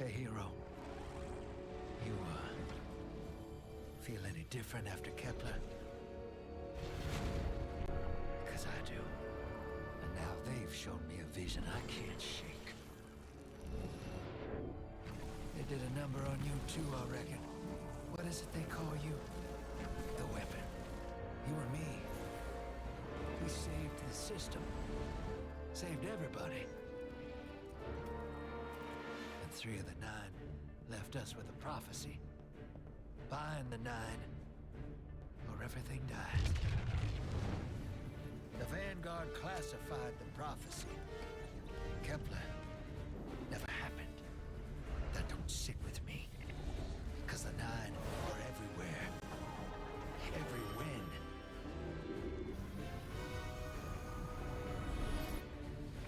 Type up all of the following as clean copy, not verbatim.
Hey, hero. You, feel any different after Kepler? Because I do. And now they've shown me a vision I can't shake. They did a number on you too, I reckon. What is it they call you? The weapon. You and me. We saved the system. Saved everybody. And 3 of the 9 left us with a prophecy. Find the 9, or everything dies. The Vanguard classified the prophecy. Kepler never happened. That don't sit with me. Because the 9 are everywhere. Every win.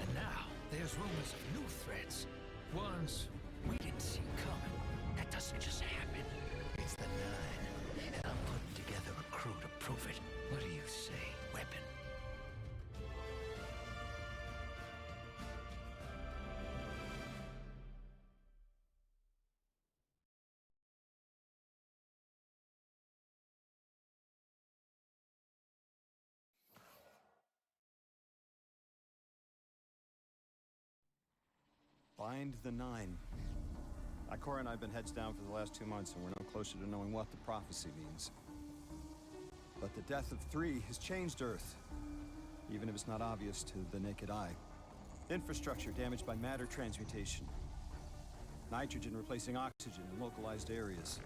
And now, there's rumors of new threats. Ones we didn't see coming. That doesn't just happen. It's the 9. And I'm putting together a crew to prove it. What do you say, weapon? Find the 9. Ikora and I have been heads down for the last 2 months, and we're no closer to knowing what the prophecy means. But the death of 3 has changed Earth, even if it's not obvious to the naked eye. Infrastructure damaged by matter transmutation. Nitrogen replacing oxygen in localized areas.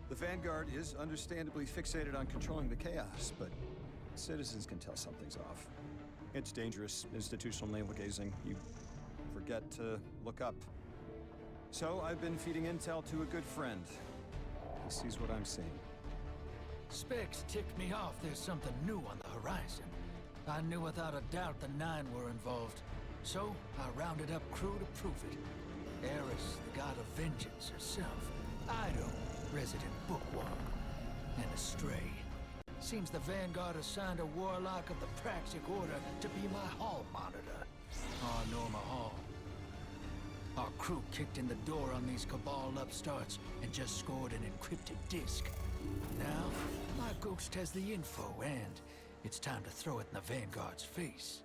The Vanguard is understandably fixated on controlling the chaos, but citizens can tell something's off. It's dangerous, institutional navel-gazing. You forget to look up. So I've been feeding intel to a good friend. He sees what I'm seeing. Specs ticked me off there's something new on the horizon. I knew without a doubt the 9 were involved. So I rounded up crew to prove it. Eris, the god of vengeance herself. Ido, resident bookworm. And Astray. Seems the Vanguard assigned a warlock of the Praxic Order to be my hall monitor. Our Norma Hall. Our crew kicked in the door on these Cabal upstarts and just scored an encrypted disk. Now, my ghost has the info and it's time to throw it in the Vanguard's face.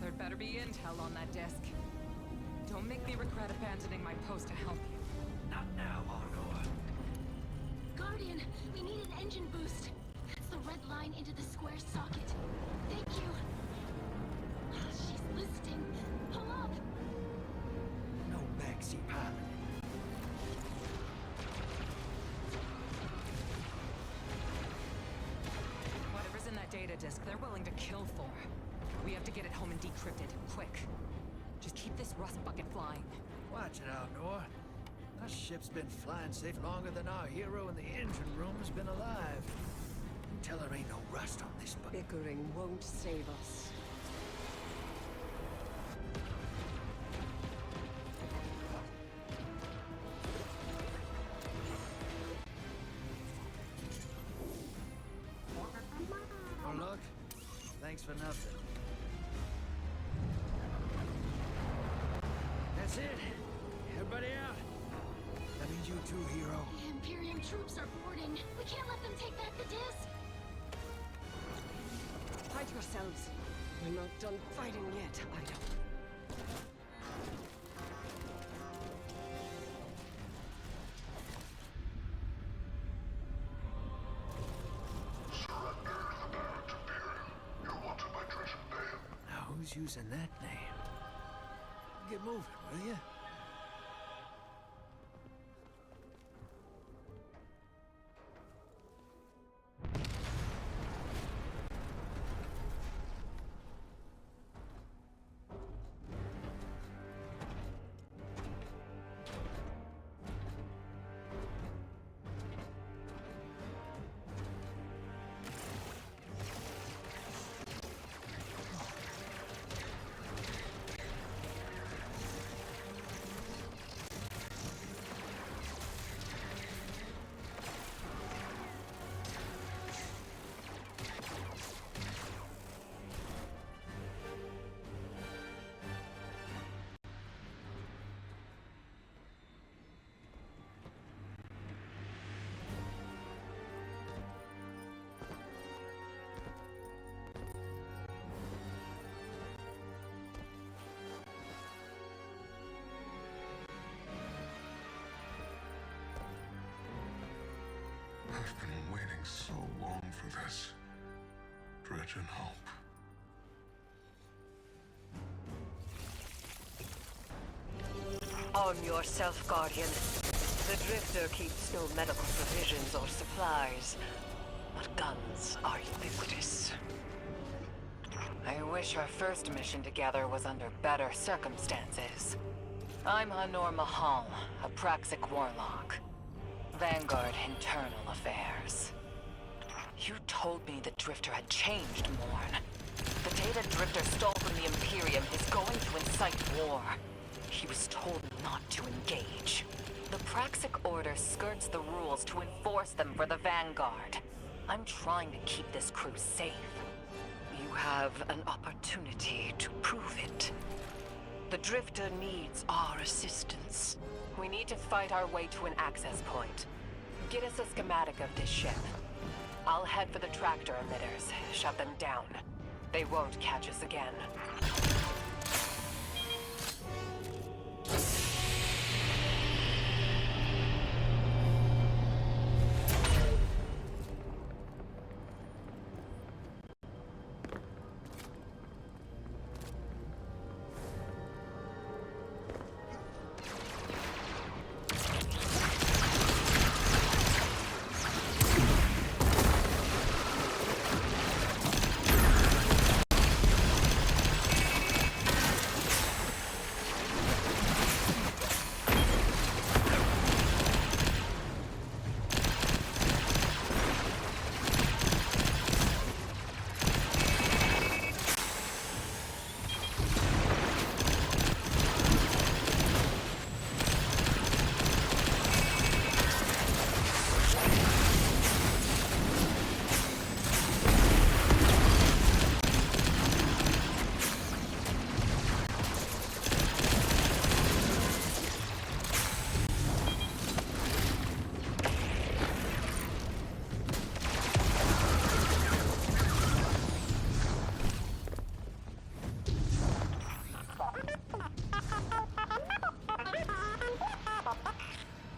There'd better be intel on that disk. Don't make me regret abandoning my post to help you. Not now, Honor. Guardian, we need an engine boost. That's the red line into the square socket. Thank you. She's listening. Pull up. No backseat pilot. Whatever's in that data disk, they're willing to kill for. We have to get it home and decrypted, quick. Just keep this rust bucket flying. Watch it out, Nor. Our ship's been flying safe longer than our hero in the engine room has been alive. Tell her ain't no rust on this bucket. Bickering won't save us. Oh, look. Thanks for nothing. That's it. Everybody out. That means you too, hero. The Imperium troops are boarding. We can't let them take back the disc. Hide yourselves. We're not done fighting yet, Ido. Now who's using that name? Get moving, will you? so long for this. Dread and hope. Arm yourself, Guardian. The Drifter keeps no medical provisions or supplies, but guns are ubiquitous. I wish our first mission together was under better circumstances. I'm Hanor Mahal, a Praxic warlock. Vanguard Internal Affairs. You told me the Drifter had changed, Morn. The data Drifter stole from the Imperium is going to incite war. He was told not to engage. The Praxic Order skirts the rules to enforce them for the Vanguard. I'm trying to keep this crew safe. You have an opportunity to prove it. The Drifter needs our assistance. We need to fight our way to an access point. Get us a schematic of this ship. I'll head for the tractor emitters, shut them down. They won't catch us again.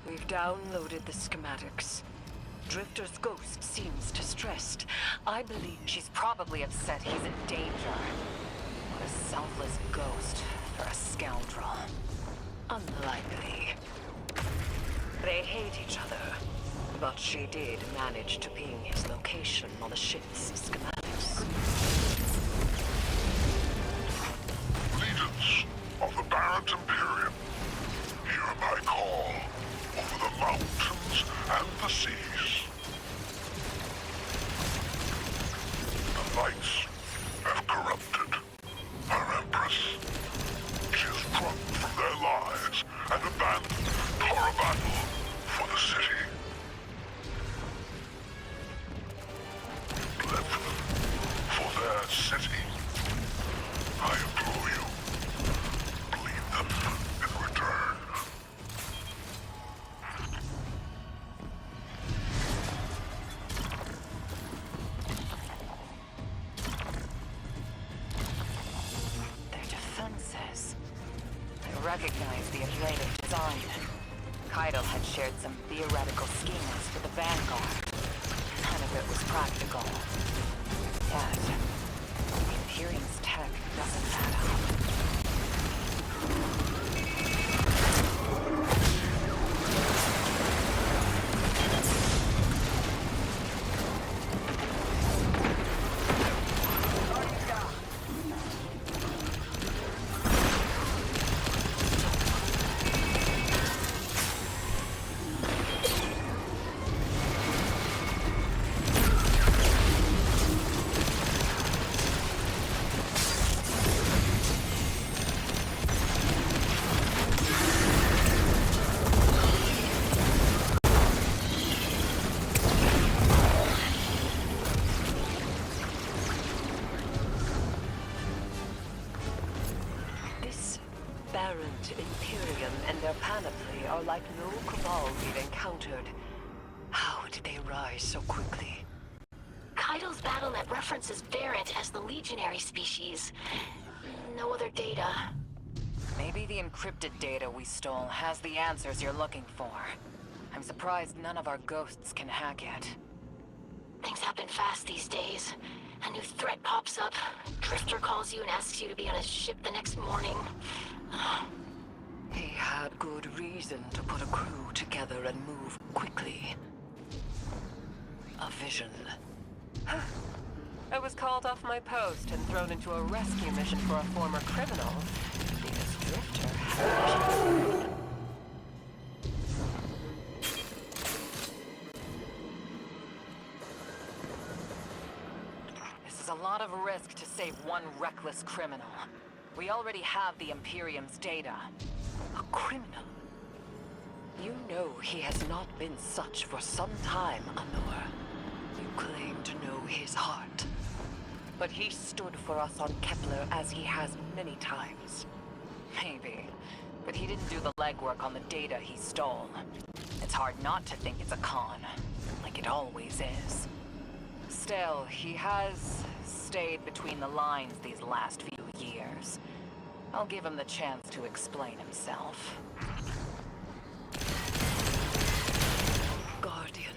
We've downloaded the schematics. Drifter's ghost seems distressed. I believe She's probably upset he's in danger. What a selfless ghost for a scoundrel. unlikely. They hate each other, but she did manage to ping his location on the ship's schematics. Legions of the Barrett Imperium, hear my call over the mountains and the seas. The lights have corrupted our Empress. She is drunk from their lies and abandoned for a battle for the city. Live for their city. I implore you, bleed them in return. Their defenses. I recognize the Atlantic design. Kaido had shared some theoretical schemes with the Vanguard. None of it was practical. Yet, the Imperium's tech doesn't add up. Barrent Imperium and their panoply are like no cabal we've encountered. How did they rise so quickly? Kaido's BattleNet references Barrett as the legionary species. No other data. Maybe the encrypted data we stole has the answers you're looking for. I'm surprised none of our ghosts can hack it. Things happen fast these days. A new threat pops up. Drifter calls you and asks you to be on his ship the next morning. He had good reason to put a crew together and move quickly. A vision. I was called off my post and thrown into a rescue mission for a former criminal because Drifter had... This is a lot of risk to save one reckless criminal. We already have the Imperium's data. A criminal? You know he has not been such for some time, Anor. You claim to know his heart. But he stood for us on Kepler as he has many times. Maybe. But he didn't do the legwork on the data he stole. It's hard not to think it's a con. Like it always is. Still, he has stayed between the lines these last few years. I'll give him the chance to explain himself. Guardian,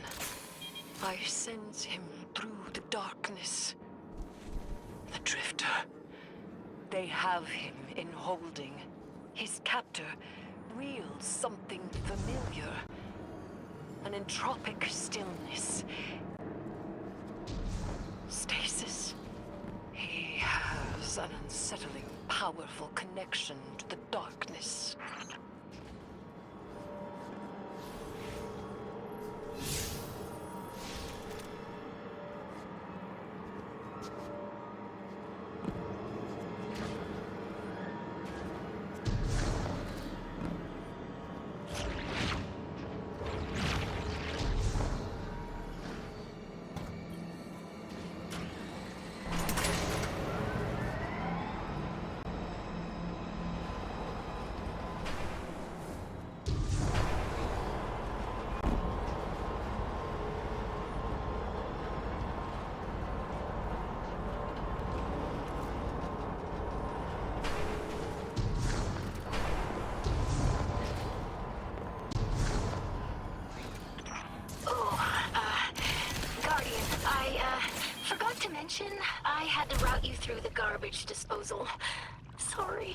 I sense him through the darkness. The Drifter. They have him in holding. His captor wields something familiar. An entropic stillness. Stasis. He has an unsettling, powerful connection to the darkness. I had to route you through the garbage disposal. Sorry.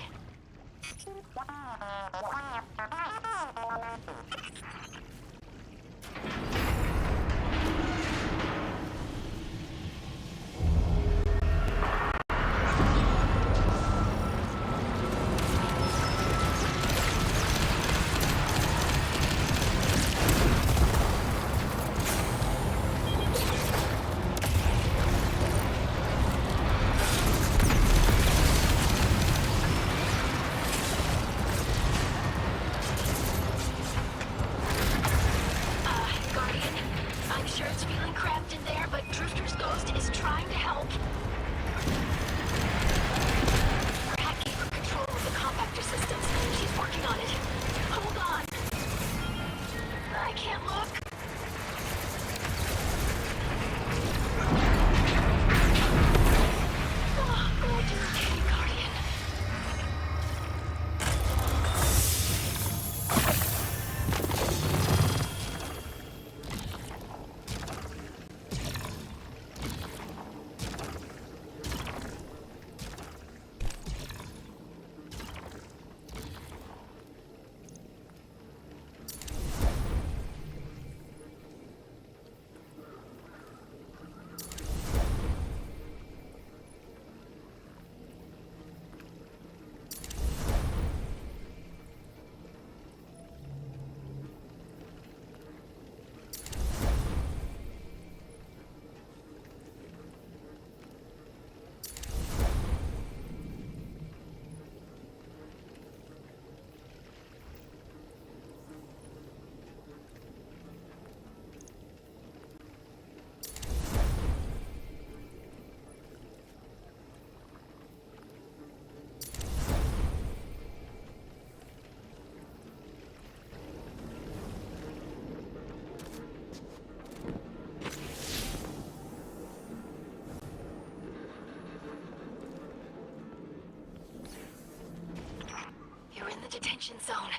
Detention zone.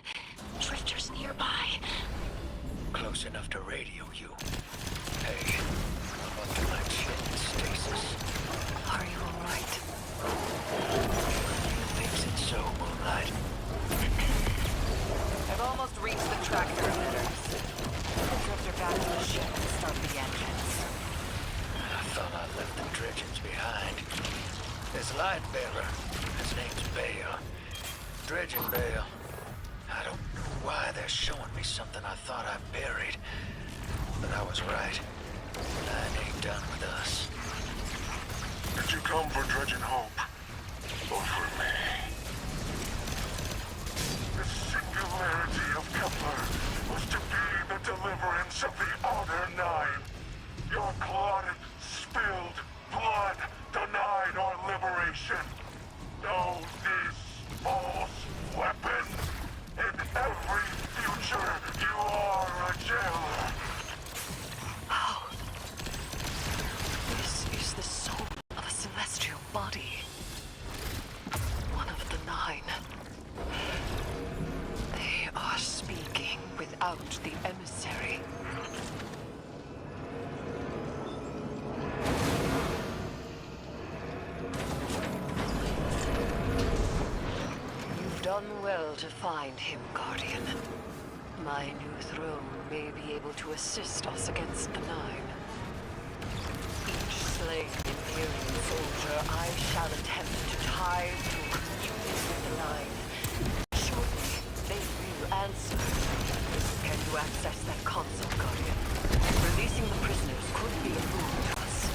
Drifters nearby. Close enough to radio you. Hey, I'm under like shit in stasis. Are you alright? You makes it so, Moonlight. I've almost reached the tractor emitters. Drift her back to the ship and start the engines. I thought I left the dredgens behind. This light bearer, his name's Bale. Dredgen Bale. I don't know why they're showing me something I thought I buried. But I was right. Line ain't done with us. Did you come for Dredgen Hope? Or for me? The singularity of Kepler was to be the deliverance of the other nine. Your clotted, spilled blood denied our liberation. Know this false weapon. In every future, you are a jailer. Oh. This is the soul of a celestial body. One of the nine. They are speaking without the emissary. You've done well to find him, Guardian. My new throne may be able to assist us against the Nine. Each slain Imperial soldier I shall attempt to tie to communion with the Nine. Surely they will answer. Can you access that console, Guardian? Releasing the prisoners could be a boon to us.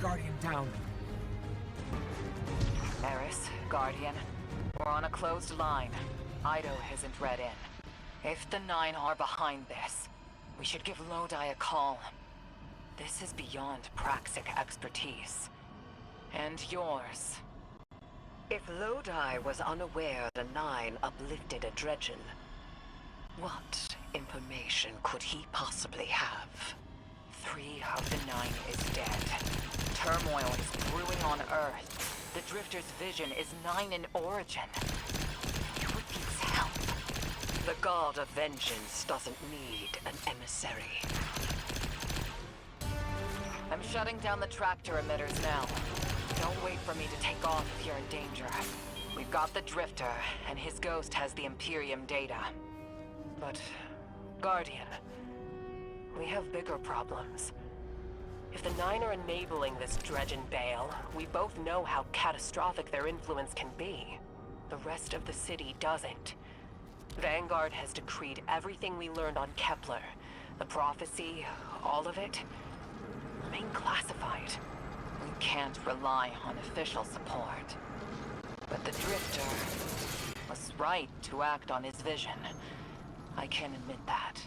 Guardian down. Eris, Guardian, we're on a closed line. Ido isn't read in. If the Nine are behind this, we should give Lodi a call. This is beyond Praxic expertise. And yours. If Lodi was unaware the Nine uplifted a Dredgen, what information could he possibly have? 3 of the 9 is dead. Turmoil is brewing on Earth. The Drifter's vision is 9 in origin. He would need help. The God of Vengeance doesn't need an emissary. I'm shutting down the tractor emitters now. Don't wait for me to take off if you're in danger. We've got the Drifter, and his ghost has the Imperium data. But, Guardian, we have bigger problems. If the 9 are enabling this dredge and bale, we both know how catastrophic their influence can be. The rest of the city doesn't. Vanguard has decreed everything we learned on Kepler. The prophecy, all of it, remain classified. We can't rely on official support. But the Drifter was right to act on his vision. I can admit that.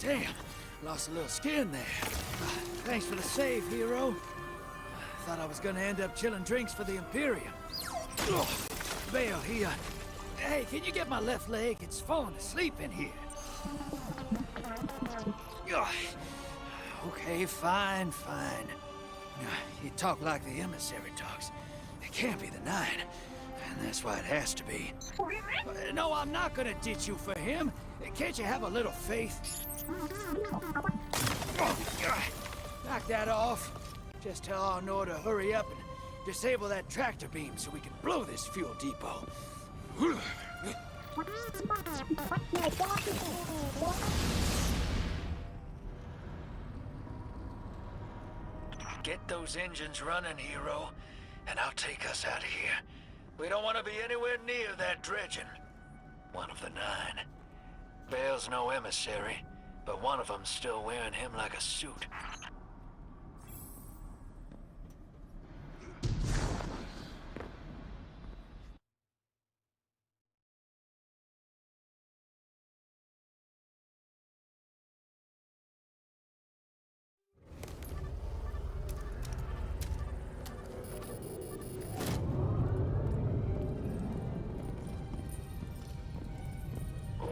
Damn, lost a little skin there. Thanks for the save, hero. Thought I was gonna end up chilling drinks for the Imperium. Ugh. Bale, hey, can you get my left leg? It's falling asleep in here. Ugh. Okay, fine. You talk like the emissary talks. It can't be the Nine, and that's why it has to be. No, I'm not gonna ditch you for him. Can't you have a little faith? Knock that off. Just tell Arnor to hurry up and disable that tractor beam so we can blow this fuel depot. Get those engines running, hero, and I'll take us out of here. We don't want to be anywhere near that dredging. One of the Nine. Bale's no emissary, but one of them's still wearing him like a suit.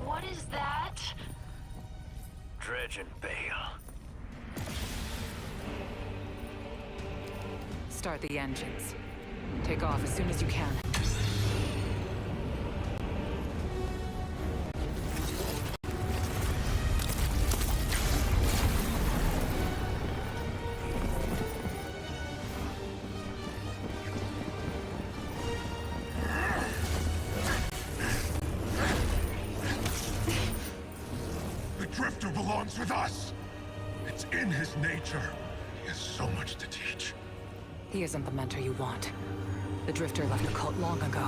What is that? Dredging Bale. Start the engines. Take off as soon as you can. Drifter belongs with us! It's in his nature. He has so much to teach. He isn't the mentor you want. The Drifter left the cult long ago.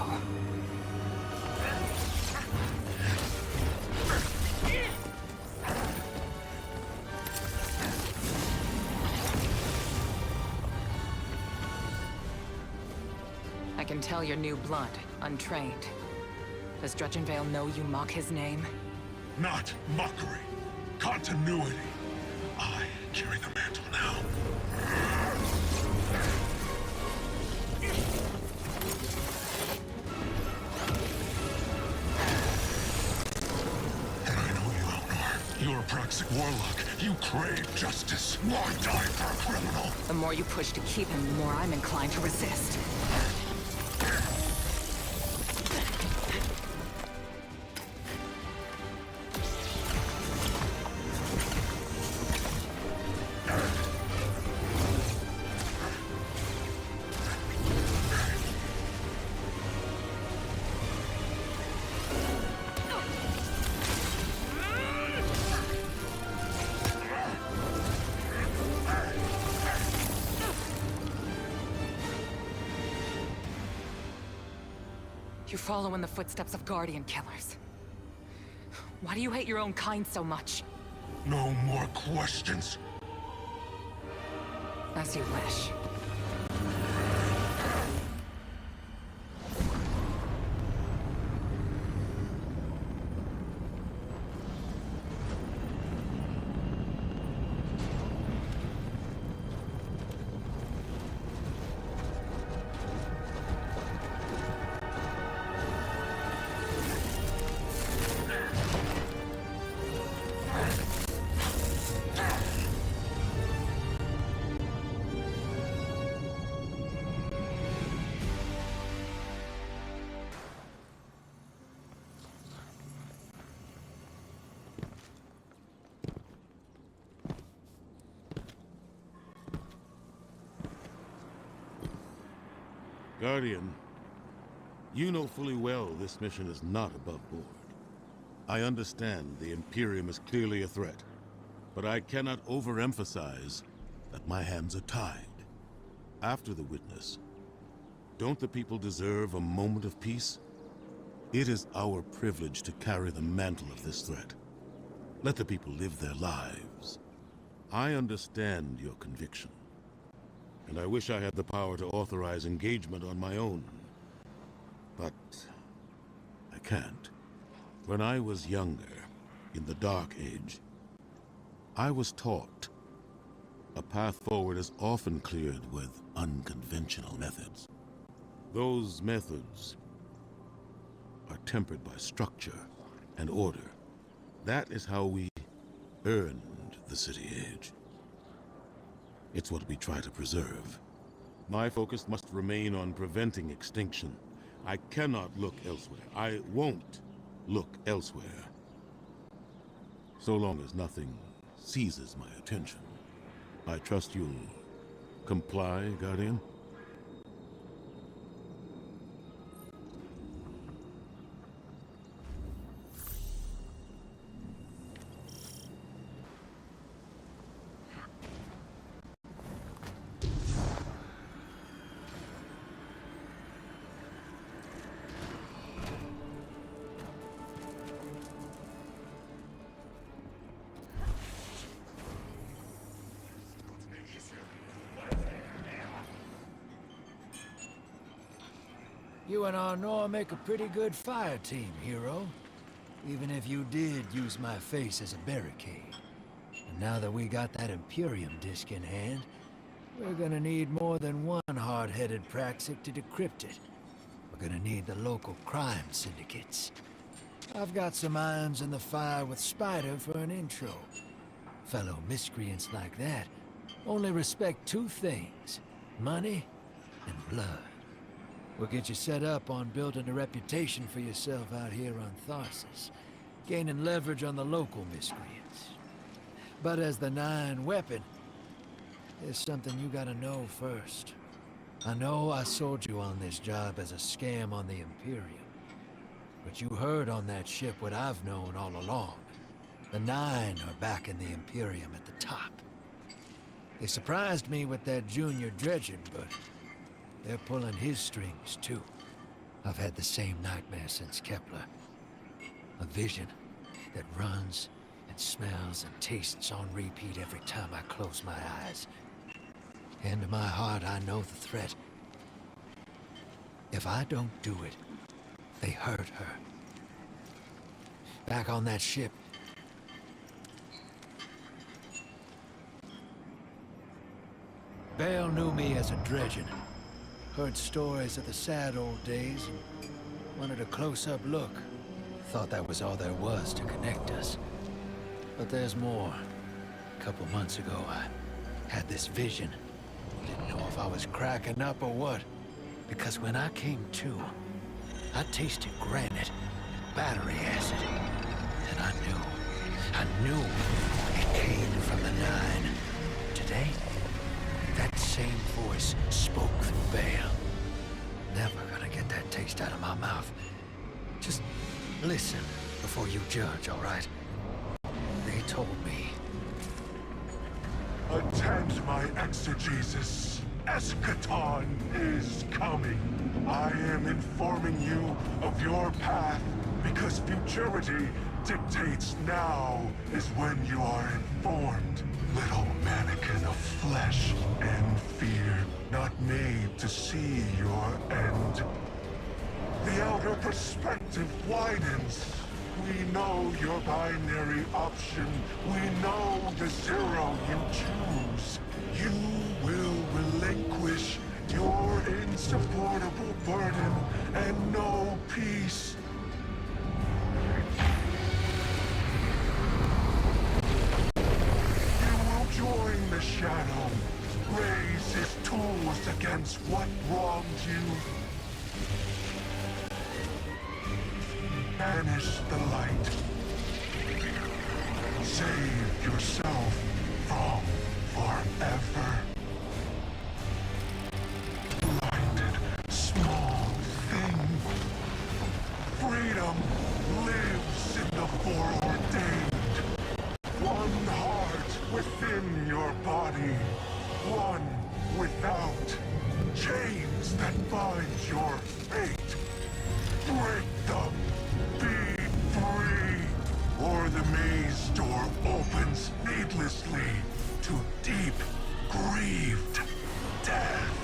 I can tell you're new blood, untrained. Does Dredgenvale know you mock his name? Not mockery. Continuity. I carry the mantle now. And I know you, Elnor. You're a Praxic warlock. You crave justice. Why die for a criminal? The more you push to keep him, the more I'm inclined to resist. You follow in the footsteps of Guardian killers. Why do you hate your own kind so much? No more questions. As you wish. Guardian, you know fully well this mission is not above board. I understand the Imperium is clearly a threat, but I cannot overemphasize that my hands are tied. After the witness, don't the people deserve a moment of peace? It is our privilege to carry the mantle of this threat. Let the people live their lives. I understand your conviction. And I wish I had the power to authorize engagement on my own. But I can't. When I was younger, in the Dark Age, I was taught a path forward is often cleared with unconventional methods. Those methods are tempered by structure and order. That is how we earned the City Age. It's what we try to preserve. My focus must remain on preventing extinction. I cannot look elsewhere. I won't look elsewhere. So long as nothing seizes my attention. I trust you'll comply, Guardian? You and Arnor make a pretty good fire team, hero. Even if you did use my face as a barricade. And now that we got that Imperium disc in hand, we're gonna need more than one hard-headed Praxic to decrypt it. We're gonna need the local crime syndicates. I've got some irons in the fire with Spider for an intro. Fellow miscreants like that only respect two things: money and blood. We'll get you set up on building a reputation for yourself out here on Tharsis, gaining leverage on the local miscreants. But as the 9 weapon, there's something you gotta know first. I know I sold you on this job as a scam on the Imperium, but you heard on that ship what I've known all along. The 9 are back in the Imperium at the top. They surprised me with that junior dredging, but they're pulling his strings, too. I've had the same nightmare since Kepler. A vision that runs and smells and tastes on repeat every time I close my eyes. And in my heart, I know the threat. If I don't do it, they hurt her. Back on that ship, Bale knew me as a dredgen. Heard stories of the sad old days and wanted a close-up look. Thought that was all there was to connect us. But there's more. A couple months ago, I had this vision. Didn't know if I was cracking up or what. Because when I came to, I tasted granite, battery acid. And I knew it came from the 9. Today, that same voice spoke through Bale. Never gonna get that taste out of my mouth. Just listen before you judge, all right? They told me. Attend my exegesis. Eschaton is coming. I am informing you of your path because futurity dictates now is when you are informed. Little mannequin of flesh and fear, not made to see your end. The outer perspective widens. We know your binary option. We know the 0 you choose. You will relinquish your insupportable burden and know peace. Join the Shadow. Raise his tools against what wronged you. Banish the light. Save yourself from forever. Blinded, small thing. Freedom lives in the foreordained. One heart within your body, one without. Chains that bind your fate. Break them. Be free. Or the maze door opens needlessly to deep, grieved death.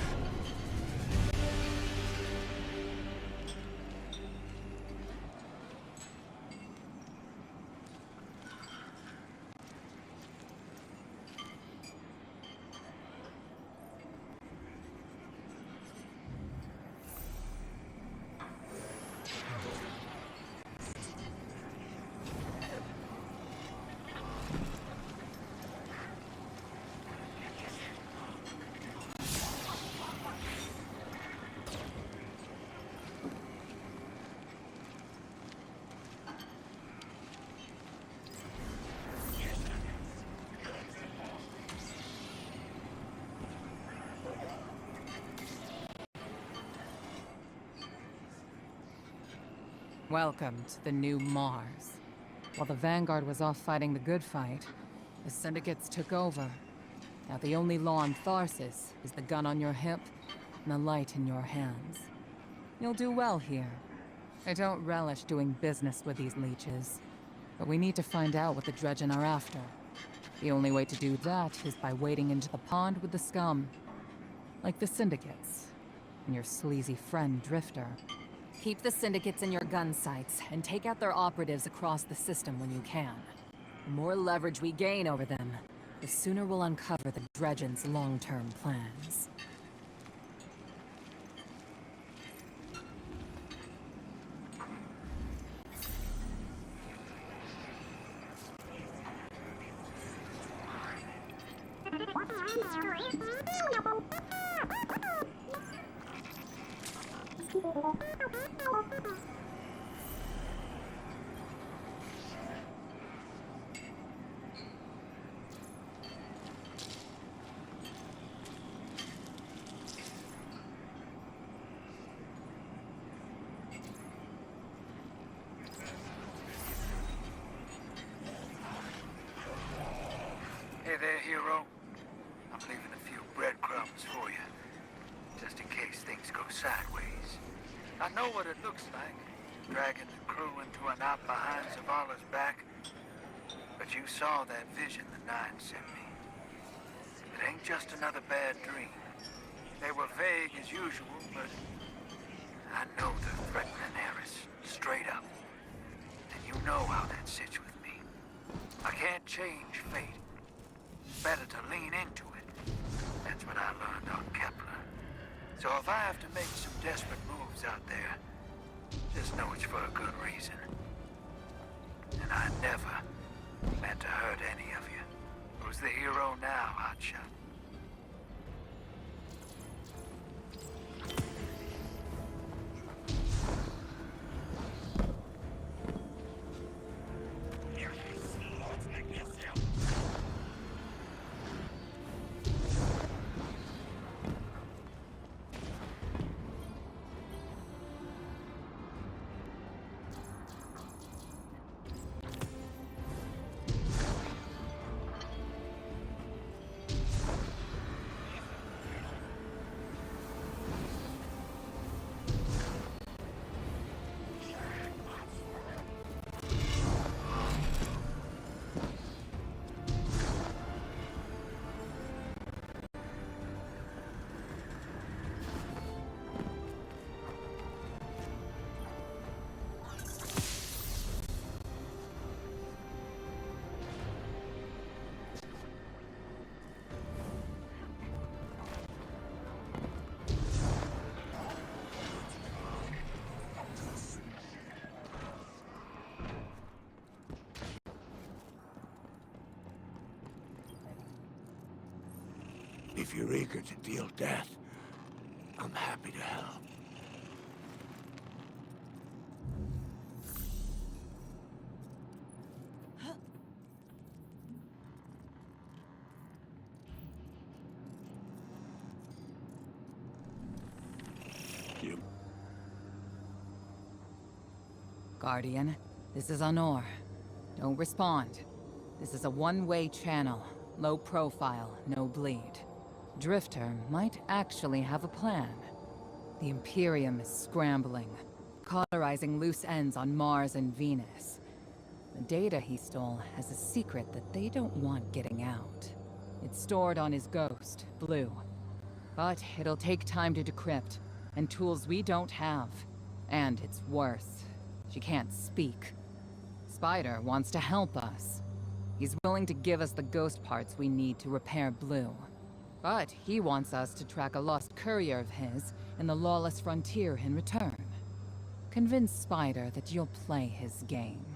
Welcome to the new Mars. While the Vanguard was off fighting the good fight, the Syndicates took over. Now the only law on Tharsis is the gun on your hip and the light in your hands. You'll do well here. I don't relish doing business with these leeches, but we need to find out what the Dredgen are after. The only way to do that is by wading into the pond with the scum. Like the Syndicates, and your sleazy friend Drifter. Keep the Syndicates in your gun sights, and take out their operatives across the system when you can. The more leverage we gain over them, the sooner we'll uncover the Dredgen's long-term plans. Hey there, hero. I'm leaving a few breadcrumbs for you, just in case things go sideways. I know what it looks like, dragging the crew into a knot behind Zavala's back. But you saw that vision the Nine sent me. It ain't just another bad dream. They were vague as usual, but I know they're threatening Eris, straight up. And you know how that sits with me. I can't change fate. Better to lean into it. That's what I learned on Kepler. So if I have to make some desperate moves out there, just know it's for a good reason. And I never meant to hurt any of you. Who's the hero now, Hotshot? If you're eager to deal death, I'm happy to help. Guardian, this is Honor. Don't respond. This is a one-way channel. Low profile, no bleed. Drifter might actually have a plan. The Imperium is scrambling, cauterizing loose ends on Mars and Venus. The data he stole has a secret that they don't want getting out. It's stored on his ghost, Blue. But it'll take time to decrypt, and tools we don't have. And it's worse. She can't speak. Spider wants to help us. He's willing to give us the ghost parts we need to repair Blue. But he wants us to track a lost courier of his in the lawless frontier in return. Convince Spider that you'll play his game.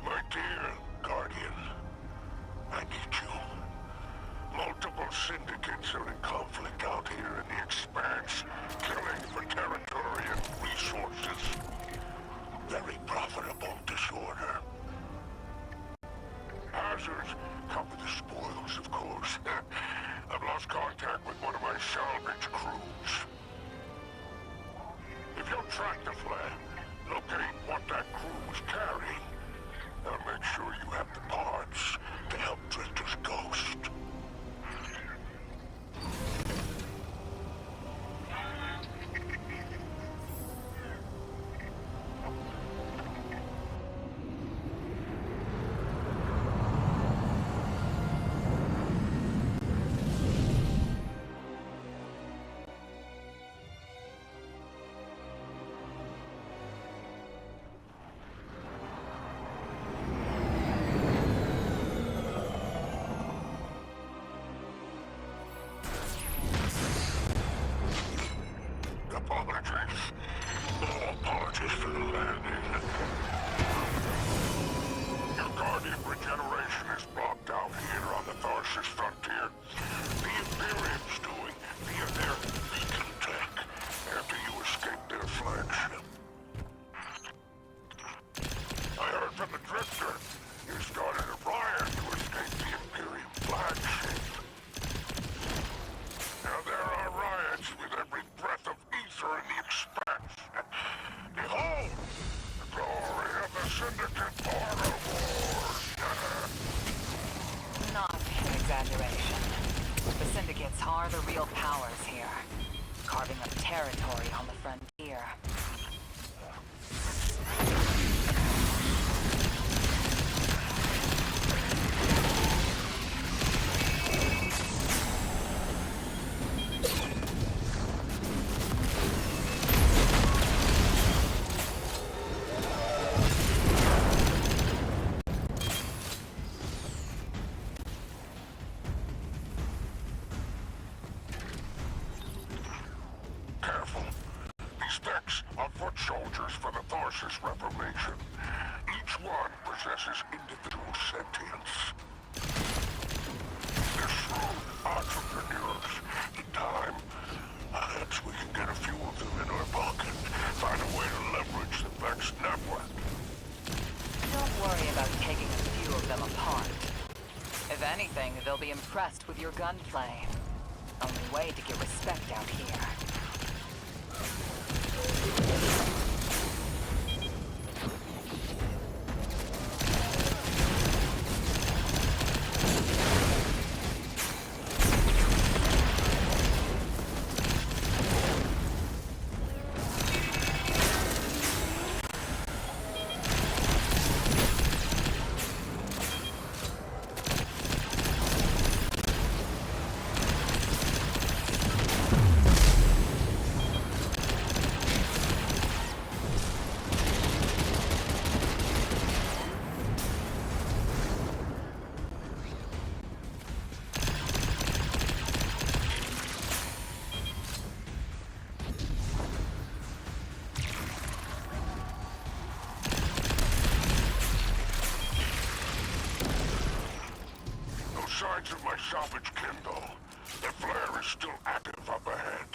My dear Guardian, I need you. Multiple syndicates are in conflict out here in the Expanse, killing for territory and resources. Very profitable. Syndicate Border Wars! Not an exaggeration. The syndicates are the real powers here, carving up territory on the frontier. Careful. These Specks are foot soldiers for the Tharsis Reformation. Each one possesses individual sentience. They're shrewd entrepreneurs. In time, perhaps we can get a few of them in our pocket. Find a way to leverage the Vex network. Don't worry about taking a few of them apart. If anything, they'll be impressed with your gunplay. Only way to get respect out here. Signs of my salvage kindle. The flare is still active up ahead.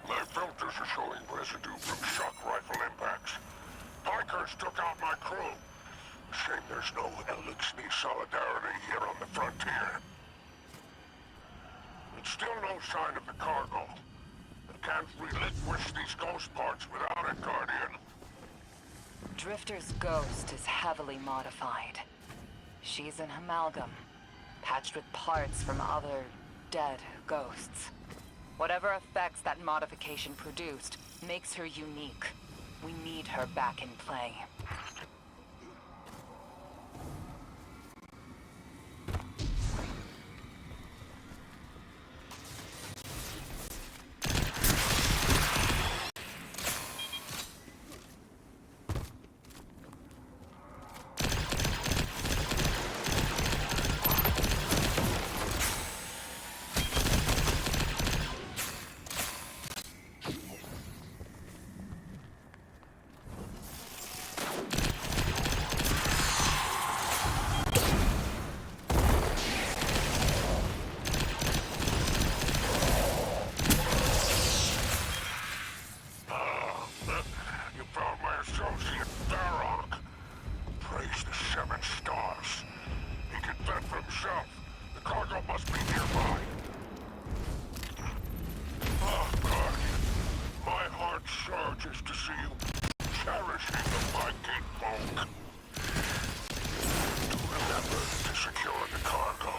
My filters are showing residue from shock rifle impacts. Pikers took out my crew. Shame there's no Elixir solidarity here on the frontier. And still no sign of the cargo. I can't relinquish these ghost parts without it, Guardian. Drifter's ghost is heavily modified. She's an amalgam, patched with parts from other dead ghosts. Whatever effects that modification produced makes her unique. We need her back in play. Just to see you cherishing the Viking folk. To remember to secure the cargo.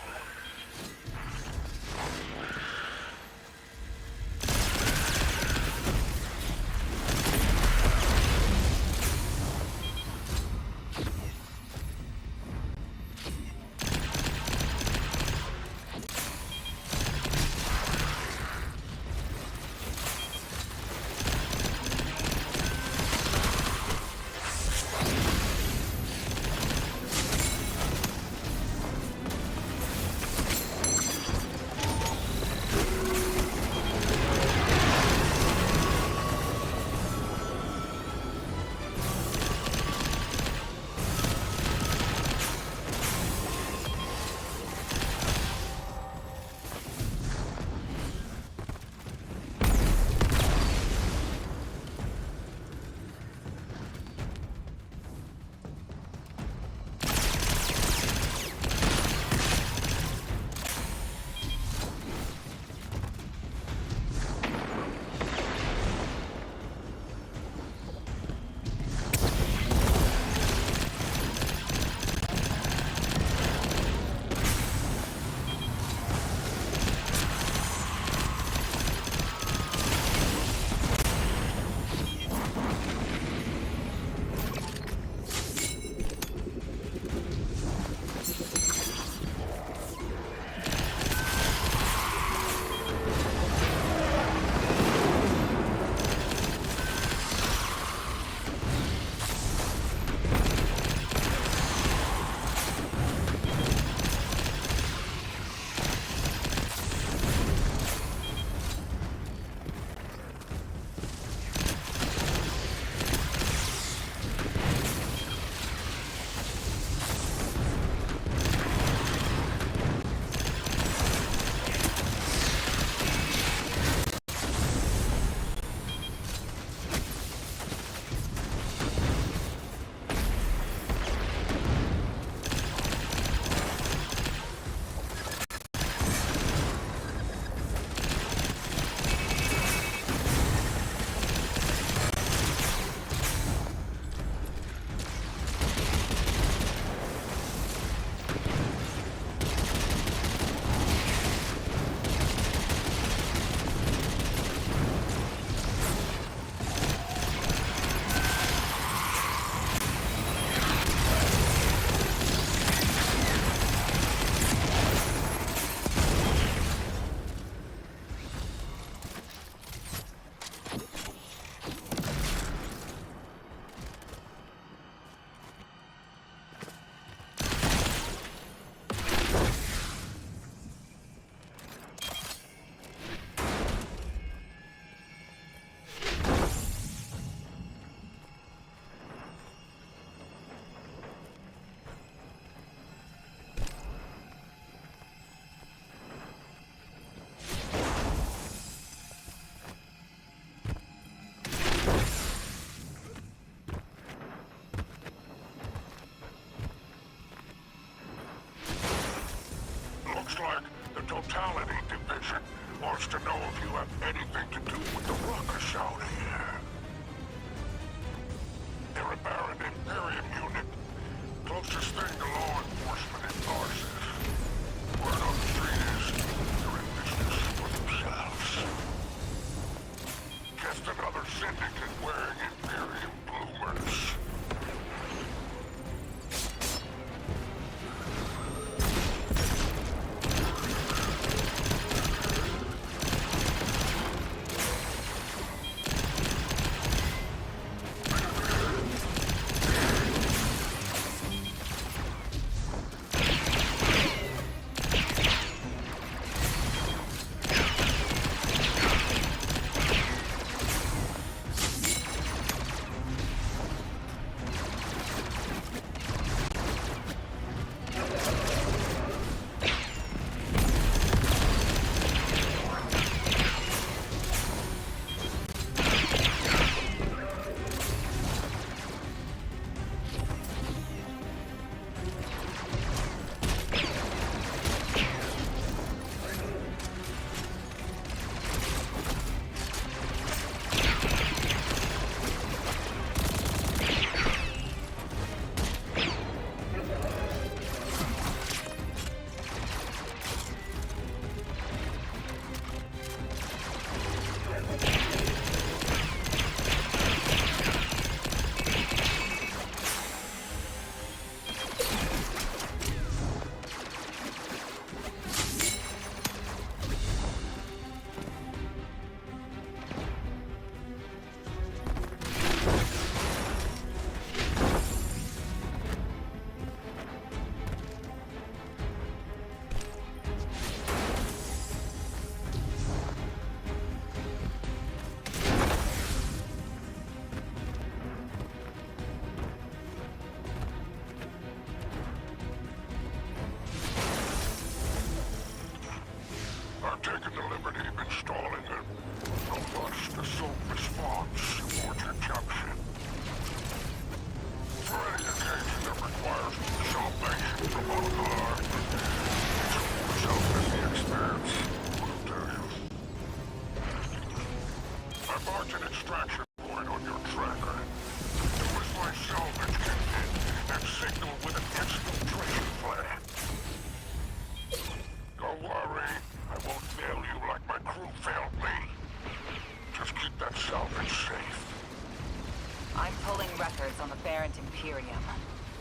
records on the Barrent Imperium.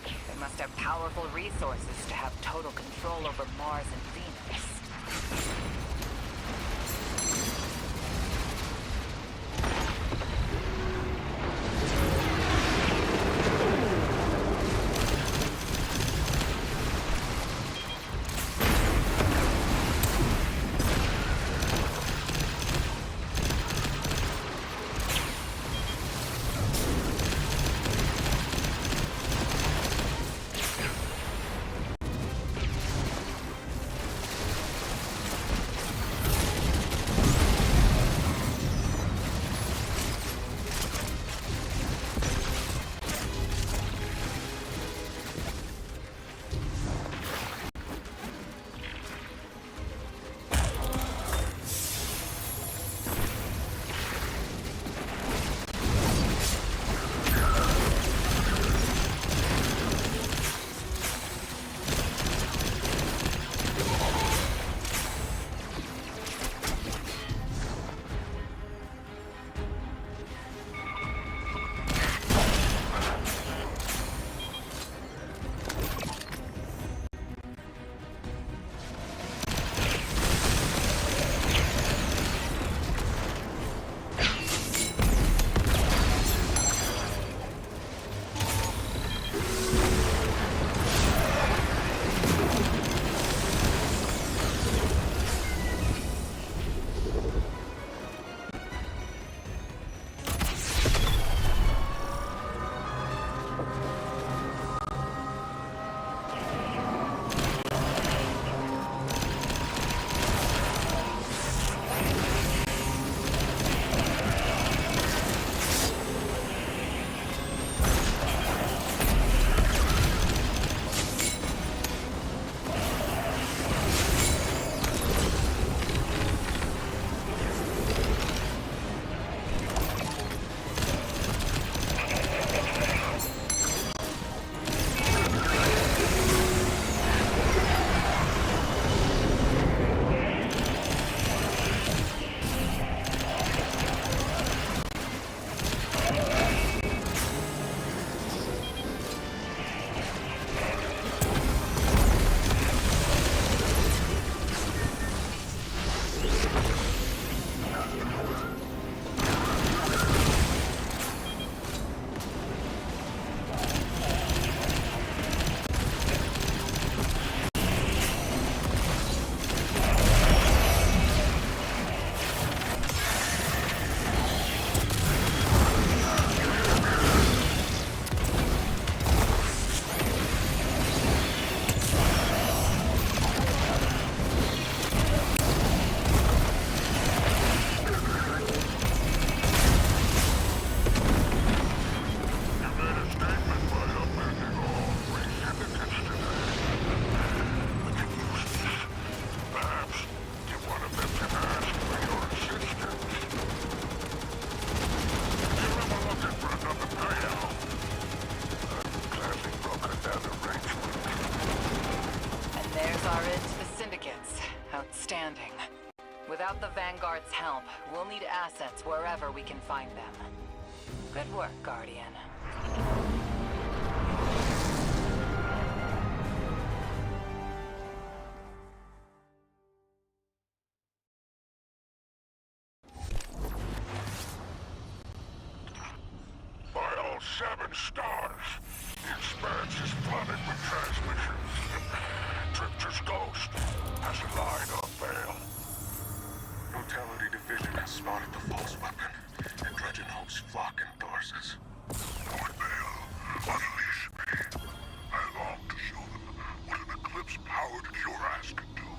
They must have powerful resources to have total control over Mars and Venus. Outstanding. Without the Vanguard's help, we'll need assets wherever we can find them. Good work, Guardian. By all 7 stars, the expanse is flooded with transmissions. Drifter's ghost has lied on Vale. Brutality Division has spotted the false weapon, and Dredgen hopes flock endorses. Lord Vale, unleash me. I long to show them what an Eclipse-powered Cuirass can do.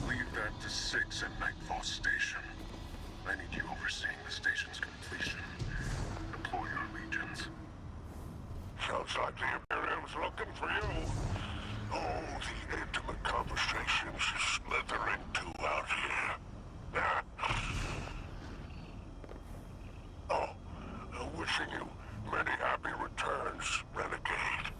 Leave that to 6 at Nightfall Station. I need you overseeing the station's completion. Deploy your legions. Sounds like the Imperium's looking for you. Oh, the intimate conversations you slither into out here. Oh, wishing you many happy returns, Renegade.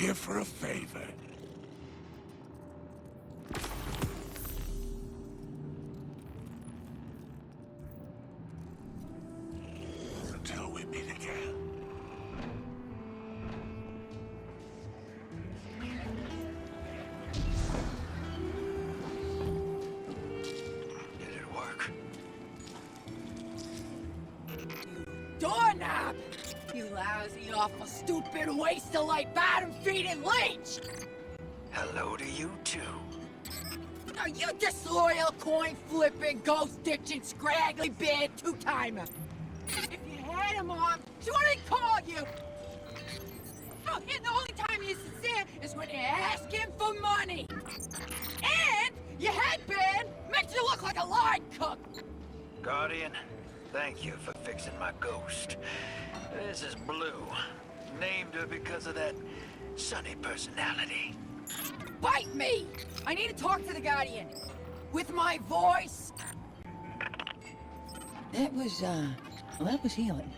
here for a favor. Until we meet again. Did it work? Doorknob! You lousy, awful, stupid, waste-of-light, bottom-feeding leech! Hello to you, too. Now you disloyal, coin-flipping, ghost-ditching, scraggly beard two-timer! If you had him on, so what did he call you? Oh, and the only time you're sincere is when you ask him for money! And your headband makes you look like a line cook! Guardian, thank you for fixing my ghost. This is Blue. Named her because of that sunny personality. Bite me! I need to talk to the Guardian. With my voice. That was healing.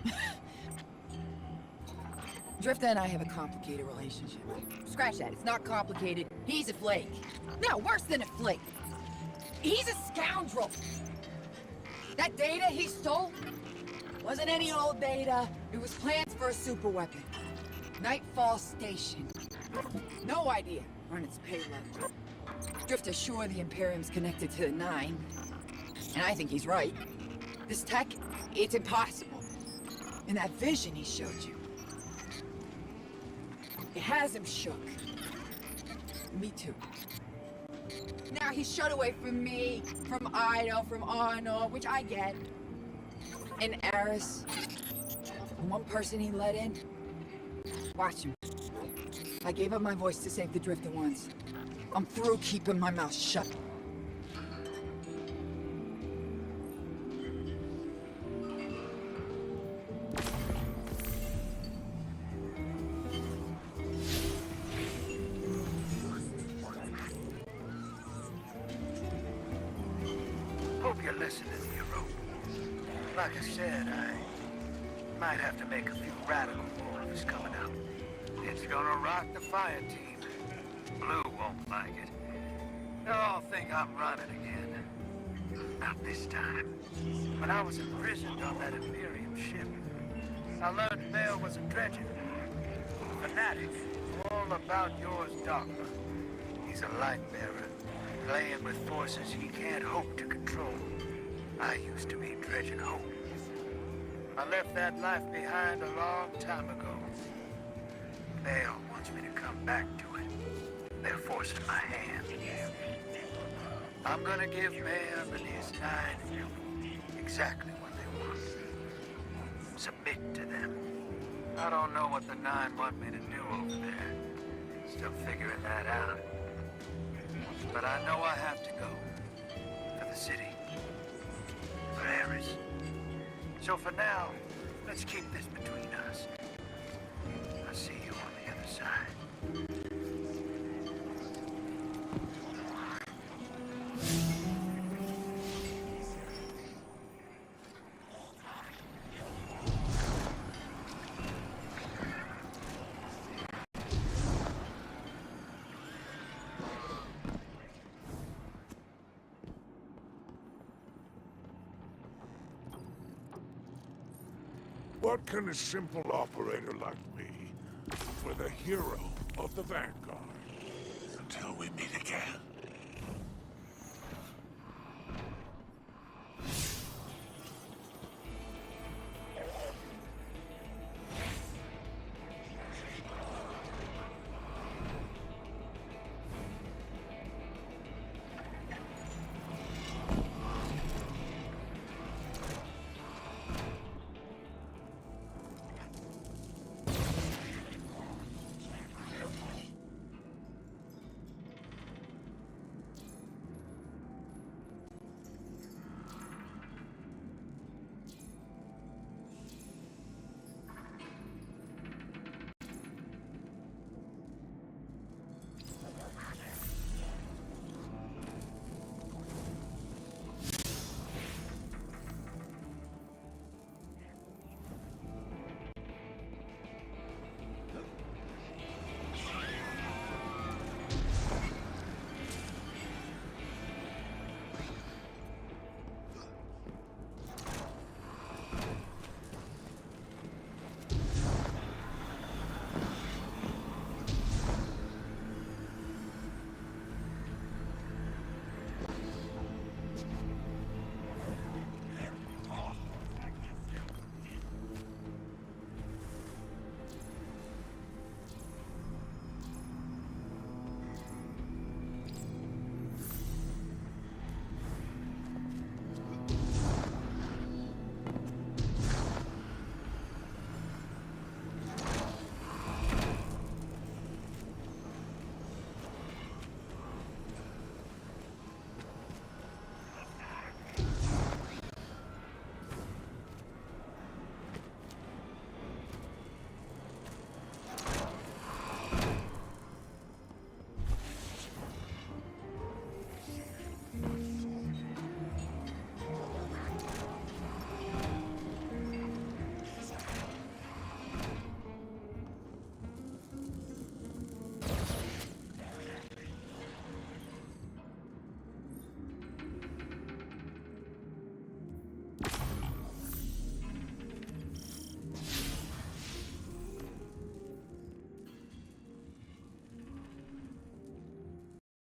Drifter and I have a complicated relationship. Scratch that, it's not complicated. He's a flake. No, worse than a flake. He's a scoundrel. That data he stole wasn't any old data. It was plans for a super weapon. Nightfall Station. No idea on its payload. Drifter's sure the Imperium's connected to the Nine. And I think he's right. This tech, it's impossible. And that vision he showed you, it has him shook. Me too. Now he's shut away from me, from Ido, from Arno, which I get. And Eris. The one person he let in. Watch him. I gave up my voice to save the Drifter once. I'm through keeping my mouth shut. Hope you're listening, hero. Like I said, I might have to make a few radical moves coming up. It's gonna rock the fire team. Blue won't like it. They'll all think I'm running again. Not this time. When I was imprisoned on that Imperium ship, I learned Bale was a dredger. A fanatic, all about yours dogma. He's a light bearer, playing with forces he can't hope to control. I used to be dredging hope. I left that life behind a long time ago. Bale wants me to come back to it. They're forcing my hand. I'm gonna give Bale and his Nine exactly what they want. Submit to them. I don't know what the Nine want me to do over there. Still figuring that out. But I know I have to go. For the city. For Eris. So for now, let's keep this between us. I'll see you on the other side. What can a simple operator like me, for the hero of the Vanguard?